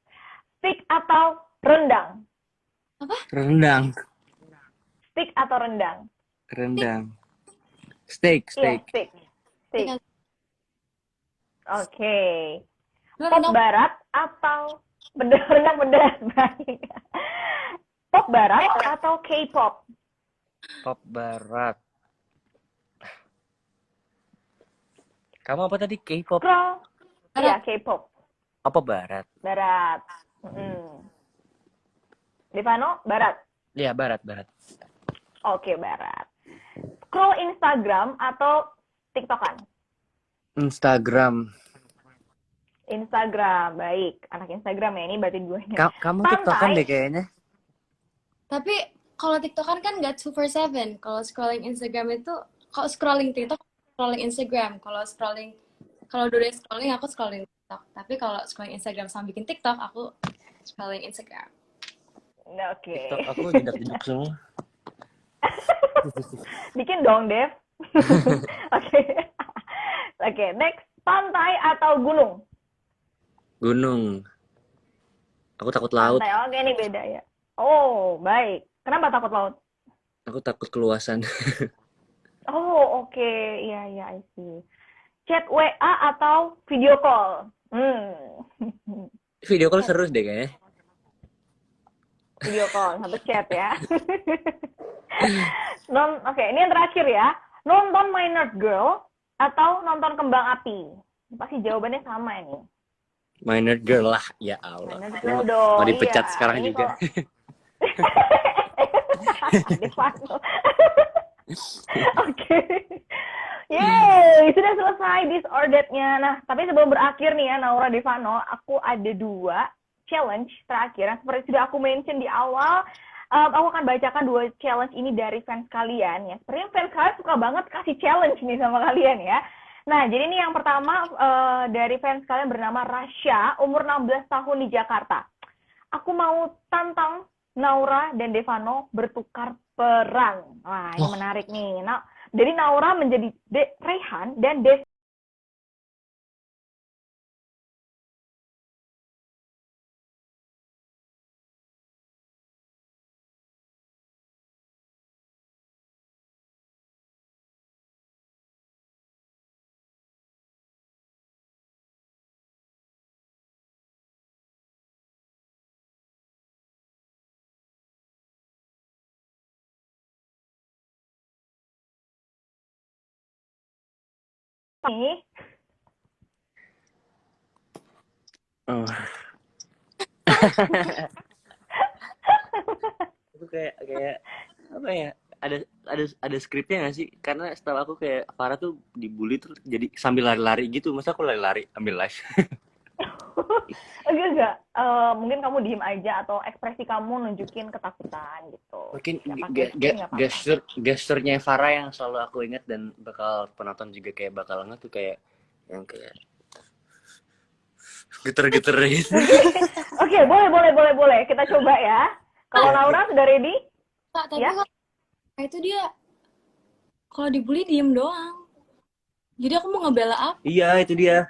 Stick atau rendang? Apa? Rendang. Stick atau rendang? Rendang. Steak. Iya, stick. Oke. Pop Rendang. barat atau rendang pedas? Baik. Pop barat atau K-pop? Pop barat. Kamu apa tadi? K-pop? Scroll. Iya, K-pop. Apa barat? Barat. Devano, barat. Iya, barat. Oke, barat. Scroll Instagram atau TikTokan? Instagram. Instagram, baik. Anak Instagram ya, ini berarti duanya. Kamu TikTokan deh kayaknya. Tapi kalau TikTokan kan nggak 2/7. Kalau scrolling Instagram itu, kalau scrolling TikTok, scrolling Instagram. Kalau dulu scrolling, aku scrolling TikTok. Tapi kalau scrolling Instagram sama bikin TikTok, aku scrolling Instagram. Oke. TikTok aku jedak-jeduk semua. Bikin dong, Dev. Oke. Oke, next. Pantai atau gunung? Gunung. Aku takut laut. Pantai. Oke, ini beda ya. Oh, baik. Kenapa takut laut? Aku takut keluasan. Oh, oke. Iya, iya, I see. Chat WA atau video call? Video call seru deh kayaknya. Video call, satu chat ya. Oke, ini yang terakhir ya. Nonton My Nerd Girl atau nonton Kembang Api? Pasti jawabannya sama ini. My Nerd Girl lah, ya My Allah. Nerd Aku Girl dong. mau dipecat Iya. sekarang Ini juga. Devano. Oke. Yeay, sudah selesai disordered-nya. Nah, tapi sebelum berakhir nih ya, Naura Devano, aku ada 2 challenge terakhir. Yang seperti sudah aku mention di awal, aku akan bacakan 2 challenge ini dari fans kalian ya. Sepertinya fans kalian suka banget kasih challenge nih sama kalian ya. Nah, jadi ini yang pertama dari fans kalian bernama Rasya, umur 16 tahun di Jakarta. Aku mau tantang Naura dan Devano bertukar peran. Wah, ini menarik nih. Nah, jadi Naura menjadi Rehan dan Dev. Oh. Itu kayak apa ya? Ada skripnya nggak sih? Karena setahu aku kayak Farah tuh dibully tuh jadi sambil lari-lari gitu. Masa aku lari-lari ambil live? Enggak. Mungkin kamu diem aja atau ekspresi kamu nunjukin ketakutan gitu. Mungkin Nggak pakai screen, nggak apa-apa. gesturnya Farah yang selalu aku ingat dan bakal penonton juga kayak bakal nggak tuh kayak yang kayak geter-geter gitu. Oke, boleh. Kita coba ya. Kalau Naura sudah ready? Kak, tapi Ya? kalau itu dia kalau dibully diem doang. Jadi aku mau ngebela apa? Iya, itu dia.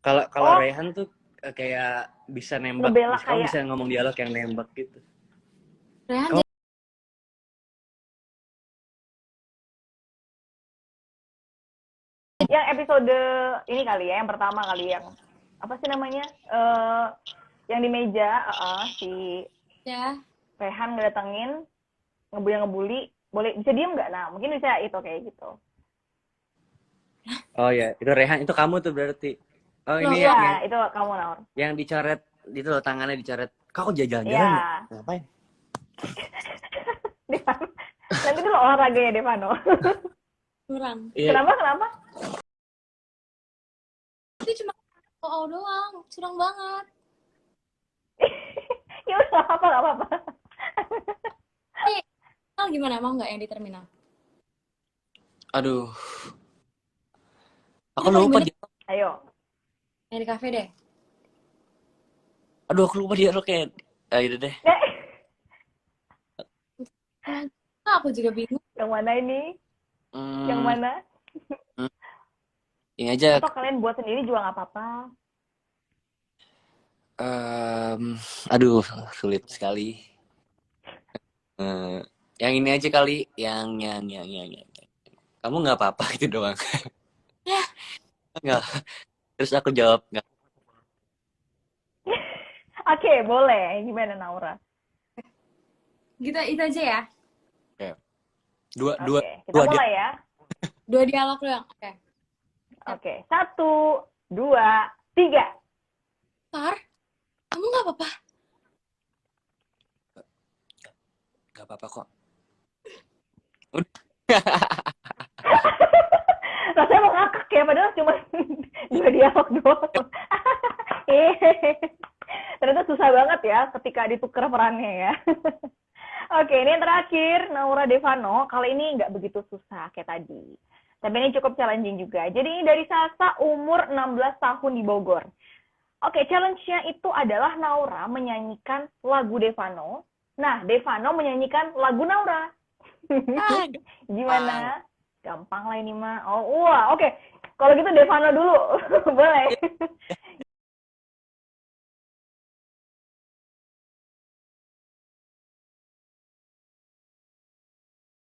Kalau Oh. Rehan tuh kayak bisa nembak, Ngebela kamu kayak- bisa ngomong dialog yang nembak gitu. Rehan Kamu- Yang episode ini kali ya, yang pertama kali yang apa sih namanya? Yang di meja, si ya. Rehan ngedatengin, ngebully, boleh bisa diem nggak? Nah, mungkin bisa itu kayak gitu. Oh ya, itu Rehan, itu kamu tuh berarti. Oh ini Iya, itu kamu Naur. yang dicoret itu loh, tangannya dicoret. Kau jalan-jalan Iya. ya? Ngapain? Devano. Nanti dulu olahraganya Devano. Curang. Iya. Kenapa? Itu cuma oh doang, curang banget. Ya udah nggak apa-apa. Gimana, mau nggak yang di terminal? Aduh. Aku lupa dia. Ayo. Yang di kafe deh. Aduh, aku lupa dia lo kayak. Ayo deh. Aku juga bingung. Yang mana ini? Yang mana? Ini aja. Atau kalian buat sendiri juga nggak apa-apa. Aduh, sulit sekali. Yang ini aja kali, yang. Kamu nggak apa-apa itu doang. Nggak. Terus aku jawab nggak. Oke, boleh. Gimana Naura? Gitu itu aja ya. Dua Kita mulai ya. 2 dialog doang. Oke. 1, 2, 3. Far, kamu nggak apa-apa? Nggak apa-apa kok. Rasanya mau ngakak ya, padahal cuma 2 dialog doang. Ternyata susah banget ya ketika ditukar perannya ya. Oke, ini yang terakhir, Naura Devano. Kali ini nggak begitu susah kayak tadi. Tapi ini cukup challenging juga. Jadi ini dari Sasa, umur 16 tahun di Bogor. Oke, challenge-nya itu adalah Naura menyanyikan lagu Devano. Nah, Devano menyanyikan lagu Naura. Ah, gampang. Gimana? Gampang lah ini mah. Oh, wah, oke. Kalau gitu Devano dulu. Boleh.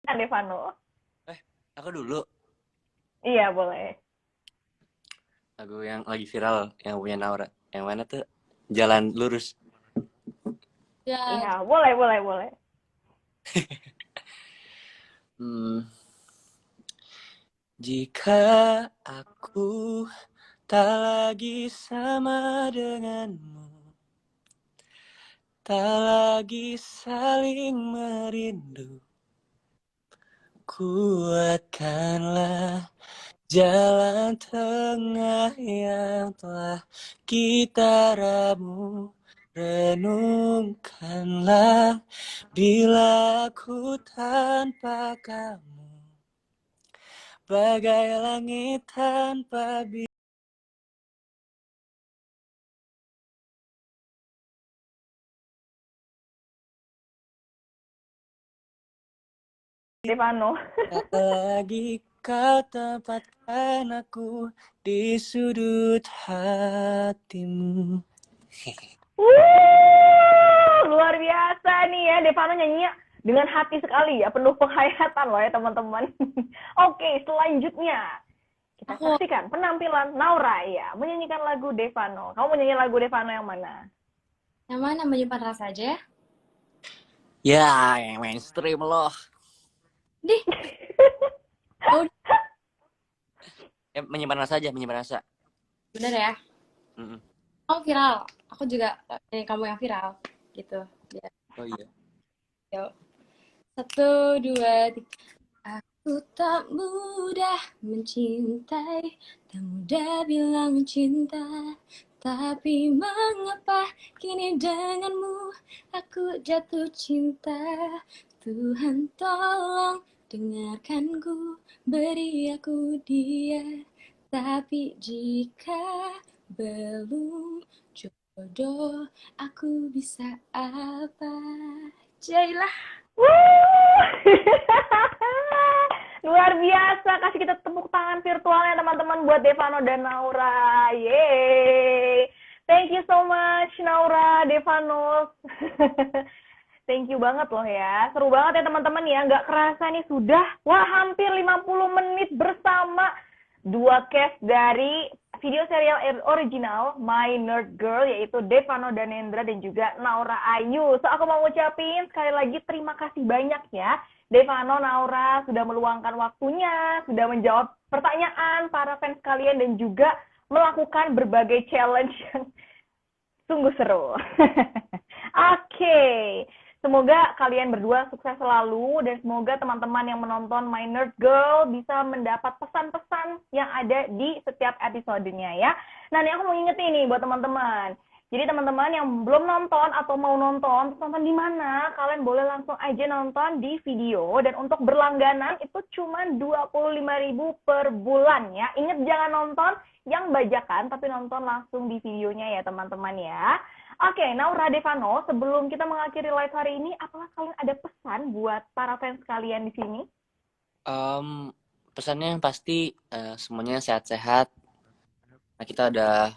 Kan Devano. Eh, aku dulu. Iya, boleh. Lagu yang lagi viral, yang punya Naura. Yang mana tuh? Jalan Lurus. Ya, Iya, boleh, boleh, boleh. Hmm, jika aku tak lagi sama denganmu, tak lagi saling merindu, kuatkanlah jalan tengah yang telah kita ramu. Renungkanlah bila aku tanpa kamu, bagai langit tanpa bintang. Devano. Lagi kau tempatkan aku di sudut hatimu. Luar biasa nih ya, Devano nyanyinya dengan hati sekali ya, penuh penghayatan loh ya teman-teman. Oke, selanjutnya kita aku saksikan penampilan Naura ya, menyanyikan lagu Devano. Kamu menyanyi lagu Devano yang mana? yang mana menyimpan rasa aja ya? Ya, yang mainstream loh. Dih, ya udah Menyimpan rasa aja, menyimpan rasa. bener ya. Mm-mm. Kamu viral, aku juga kamu yang viral gitu. Ya, Oh iya. yuk. Satu, dua, tiga. Aku tak mudah mencintai, tak mudah bilang cinta. Tapi mengapa kini denganmu aku jatuh cinta. Tuhan tolong dengarkanku, beri aku dia. Tapi jika belum jodoh, aku bisa apa? Jailah. Luar biasa, kasih kita tepuk tangan virtualnya teman-teman buat Devano dan Naura. Yeay. Thank you so much Naura, Devano. Thank you banget loh ya. Seru banget ya teman-teman ya. Nggak kerasa nih sudah, wah hampir 50 menit bersama dua cast dari video serial original My Nerd Girl, yaitu Devano Danendra dan juga Naura Ayu. So aku mau ngucapin sekali lagi terima kasih banyak ya Devano, Naura sudah meluangkan waktunya, sudah menjawab pertanyaan para fans kalian dan juga melakukan berbagai challenge yang sungguh seru. Oke, semoga kalian berdua sukses selalu dan semoga teman-teman yang menonton My Nerd Girl bisa mendapat pesan-pesan yang ada di setiap episodenya ya. Nah, ini aku mau ingetin nih buat teman-teman. Jadi teman-teman yang belum nonton atau mau nonton di mana? Kalian boleh langsung aja nonton di video dan untuk berlangganan itu cuma 25.000 per bulan ya. Ingat jangan nonton yang bajakan tapi nonton langsung di videonya ya teman-teman ya. Oke, Naura, Devano, sebelum kita mengakhiri live hari ini, apakah kalian ada pesan buat para fans kalian di sini? Pesannya yang pasti semuanya sehat-sehat. Nah, kita udah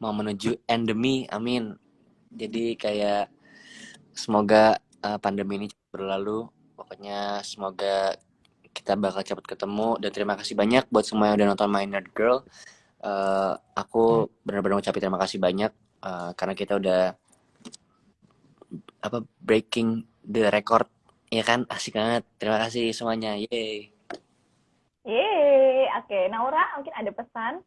mau menuju endemi, amin. Jadi kayak semoga pandemi ini cepat berlalu. Pokoknya semoga kita bakal cepat ketemu dan terima kasih banyak buat semua yang udah nonton My Nerd Girl. Aku benar-benar ngucapin terima kasih banyak karena kita udah breaking the record, ya kan, asik banget. Terima kasih semuanya, yeay. Yeay, oke. Naura, mungkin ada pesan?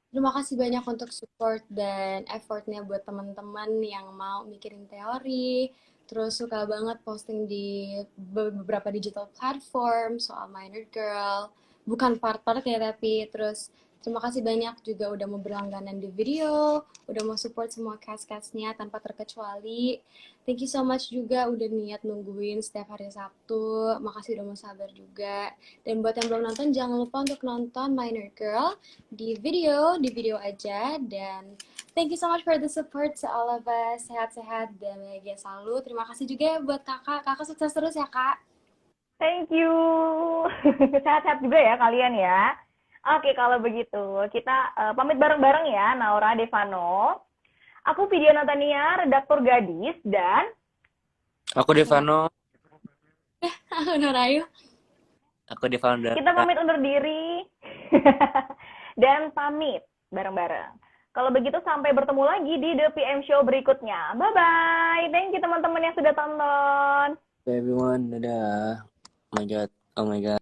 Terima kasih banyak untuk support dan effortnya buat teman-teman yang mau mikirin teori, terus suka banget posting di beberapa digital platform soal Minor Girl, bukan part-part ya tapi terus Terima kasih banyak juga udah mau berlangganan di video, udah mau support semua cast-castnya tanpa terkecuali. Thank you so much juga udah niat nungguin setiap hari Sabtu. Makasih udah mau sabar juga. Dan buat yang belum nonton, jangan lupa untuk nonton Minor Girl di video aja. Dan thank you so much for the support to all of us. Sehat-sehat dan bahagia selalu. Terima kasih juga buat kakak. Kakak sukses terus ya, Kak. Thank you. Sehat-sehat juga ya kalian ya. Oke, kalau begitu kita pamit bareng-bareng ya, Naura, Devano. Aku Video Natania, redaktur Gadis, dan Aku Devano. Aku Nurayu. Aku Devano. kita pamit undur diri. Dan pamit bareng-bareng. Kalau begitu sampai bertemu lagi di The PM Show berikutnya. Bye-bye. Thank you teman-teman yang sudah tonton. Bye everyone. Dadah. Oh my god. Oh my god.